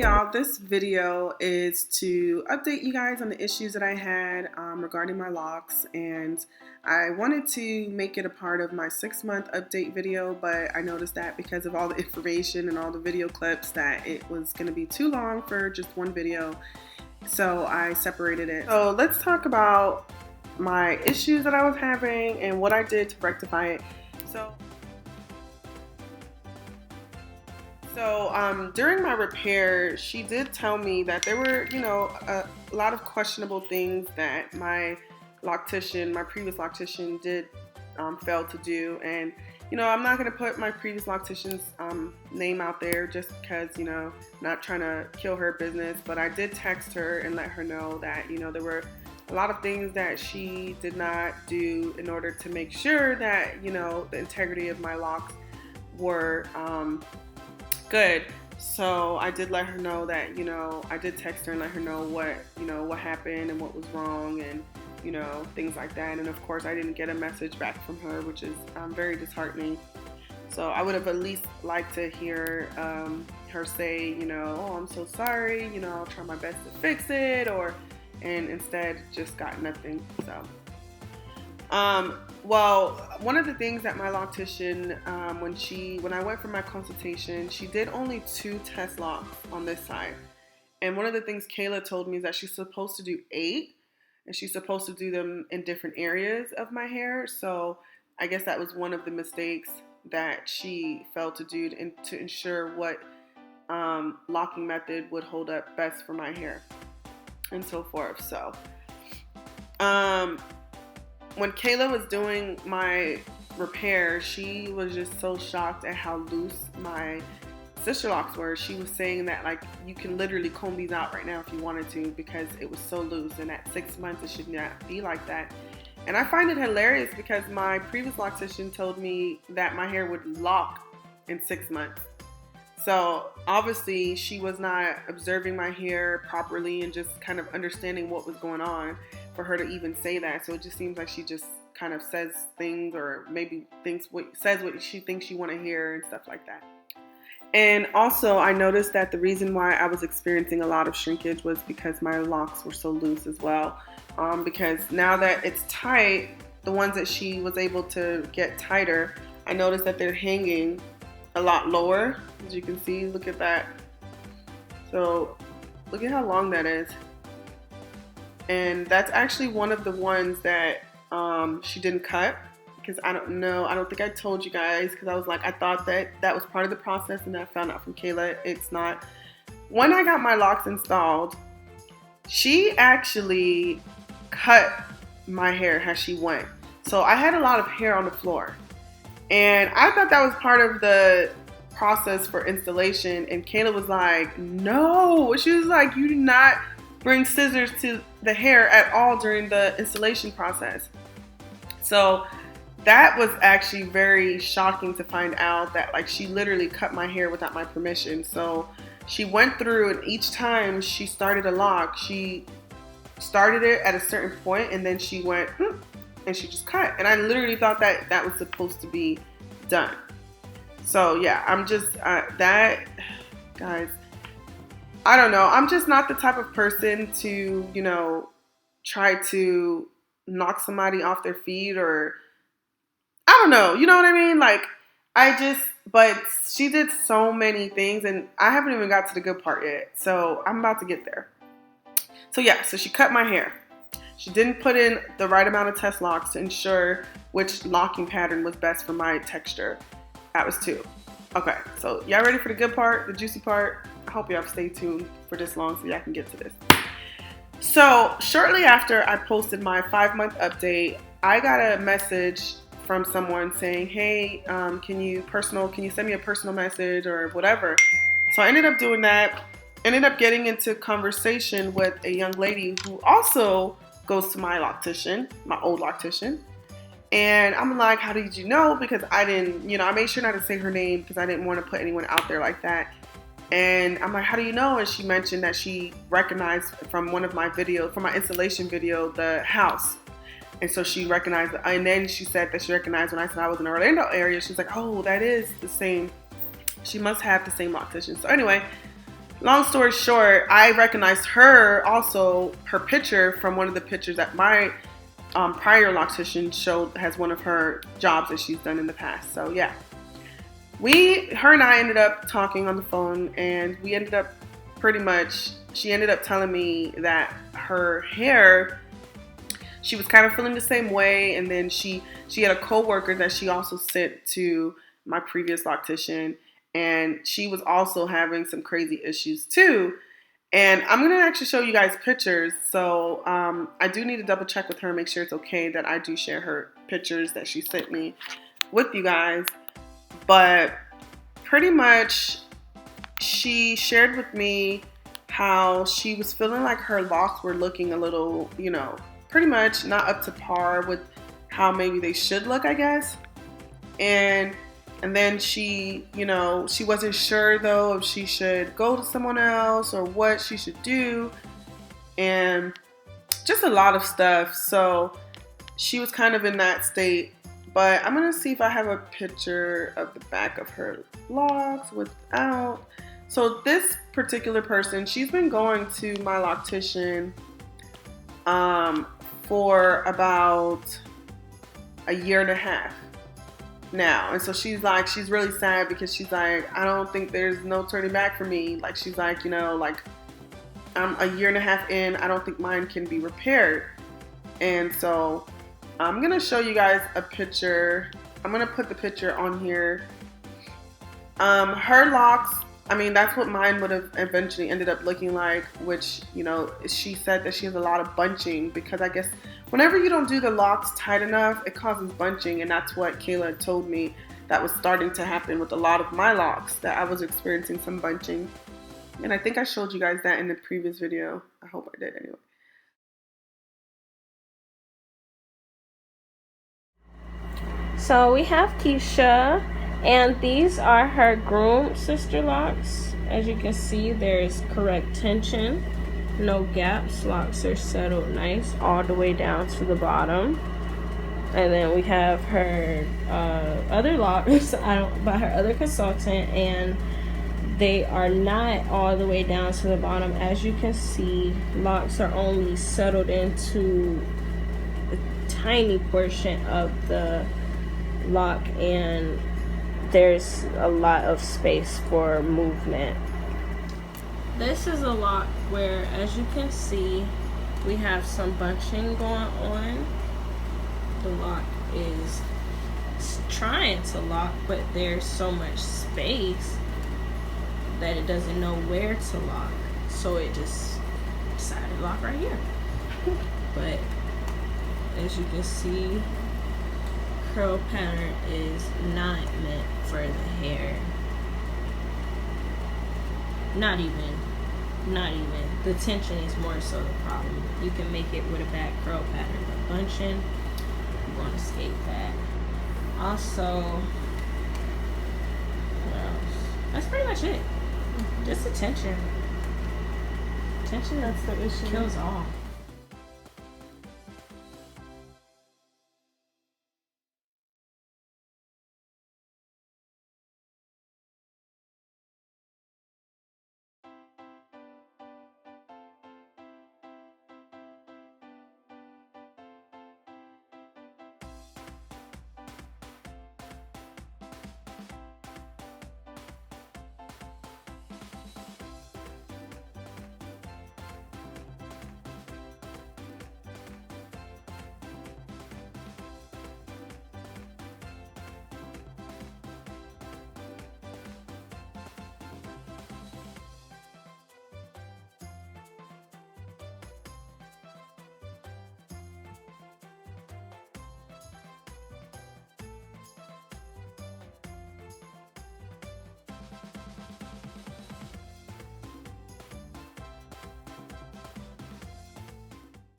Hey y'all, this video is to update you guys on the issues that I had regarding my locks, and I wanted to make it a part of my 6-month update video, but I noticed that because of all the information and all the video clips that it was going to be too long for just one video, so I separated it. So let's talk about my issues that I was having and what I did to rectify it. So during my repair, she did tell me that there were, a lot of questionable things that my previous loctician did fail to do. And, I'm not going to put my previous loctician's name out there just because, not trying to kill her business. But I did text her and let her know that, there were a lot of things that she did not do in order to make sure that, the integrity of my locks were good. So I did let her know that, I did text her and let her know what happened and what was wrong and, things like that. And of course I didn't get a message back from her, which is very disheartening. So I would have at least liked to hear her say, oh, I'm so sorry, I'll try my best to fix it, and instead just got nothing. So well, one of the things that my loctician, when I went for my consultation, she did only 2 test locks on this side. And one of the things Kayla told me is that she's supposed to do 8, and she's supposed to do them in different areas of my hair. So I guess that was one of the mistakes that she failed to do to ensure what locking method would hold up best for my hair and so forth. So, when Kayla was doing my repair, she was just so shocked at how loose my Sisterlocks were. She was saying that, like, you can literally comb these out right now if you wanted to because it was so loose, and at 6 months it should not be like that. And I find it hilarious because my previous loctician told me that my hair would lock in 6 months. So obviously she was not observing my hair properly and just kind of understanding what was going on for her to even say that. So it just seems like she just kind of says things, or maybe says what she thinks you want to hear and stuff like that. And also I noticed that the reason why I was experiencing a lot of shrinkage was because my locks were so loose as well. Because now that it's tight, the ones that she was able to get tighter, I noticed that they're hanging a lot lower. As you can see, look at that. So look at how long that is. And that's actually one of the ones that she didn't cut, because I don't think I told you guys, because I was like, I thought that was part of the process, and I found out from Kayla it's not. When I got my locks installed, she actually cut my hair as she went. So I had a lot of hair on the floor, and I thought that was part of the process for installation. And Kayla was like, no. She was like, you do not bring scissors to the hair at all during the installation process. So that was actually very shocking to find out that, like, she literally cut my hair without my permission. So she went through, and each time she started a lock, she started it at a certain point, and then she went and she just cut. And I literally thought that was supposed to be done. So yeah, I'm just guys, I don't know. I'm just not the type of person to, try to knock somebody off their feet, or I don't know. You know what I mean? Like, but she did so many things, and I haven't even got to the good part yet. So I'm about to get there. So yeah, so she cut my hair. She didn't put in the right amount of test locks to ensure which locking pattern was best for my texture. That was 2. Okay, so y'all ready for the good part, the juicy part? I hope y'all stay tuned for this long so y'all can get to this. So shortly after I posted my 5-month update, I got a message from someone saying, hey, can you send me a personal message or whatever? So I ended up doing that. Ended up getting into conversation with a young lady who also goes to my loctician, my old loctician. And I'm like, how did you know? Because I didn't, I made sure not to say her name because I didn't want to put anyone out there like that. And I'm like, how do you know? And she mentioned that she recognized from one of my videos, from my installation video, the house. And so she recognized, and then she said that she recognized when I said I was in the Orlando area. She's like, oh, that is the same. She must have the same loctician. So anyway, long story short, I recognized her also, her picture from one of the pictures that my prior loctician showed has one of her jobs that she's done in the past. So yeah, her and I ended up talking on the phone, and we ended up pretty much, she ended up telling me that her hair, she was kind of feeling the same way, and then she had a coworker that she also sent to my previous loctician, and she was also having some crazy issues too. And I'm going to actually show you guys pictures. So I do need to double check with her, make sure it's okay that I do share her pictures that she sent me with you guys. But pretty much she shared with me how she was feeling like her locks were looking a little, you know, pretty much not up to par with how maybe they should look, I guess. And then she, you know, she wasn't sure though if she should go to someone else or what she should do, and just a lot of stuff. So she was kind of in that state. But I'm gonna see if I have a picture of the back of her locks without. So this particular person, she's been going to my loctician for about a year and a half now. And so she's like, she's really sad because she's like, I don't think there's no turning back for me. Like, she's like, you know, like, I'm a year and a half in, I don't think mine can be repaired. And so I'm gonna show you guys a picture. I'm gonna put the picture on here. Her locks, I mean, that's what mine would have eventually ended up looking like, which, you know, she said that she has a lot of bunching because I guess whenever you don't do the locks tight enough, it causes bunching, and that's what Kayla told me that was starting to happen with a lot of my locks, that I was experiencing some bunching. And I think I showed you guys that in the previous video. I hope I did anyway. So we have Keisha, and these are her groomed Sisterlocks. As you can see, there's correct tension, no gaps, locks are settled nice all the way down to the bottom. And then we have her other locks by her other consultant, and they are not all the way down to the bottom. As you can see, locks are only settled into a tiny portion of the lock, and there's a lot of space for movement. This is a lock where, as you can see, we have some bunching going on. The lock is trying to lock, but there's so much space that it doesn't know where to lock, so it just decided to lock right here. But as you can see, curl pattern is not meant for the hair. Not even. The tension is more so the problem. You can make it with a back curl pattern, but bunching, you want to escape that. Also, what else? That's pretty much it. Just the tension. Tension, that's the issue. Kills all.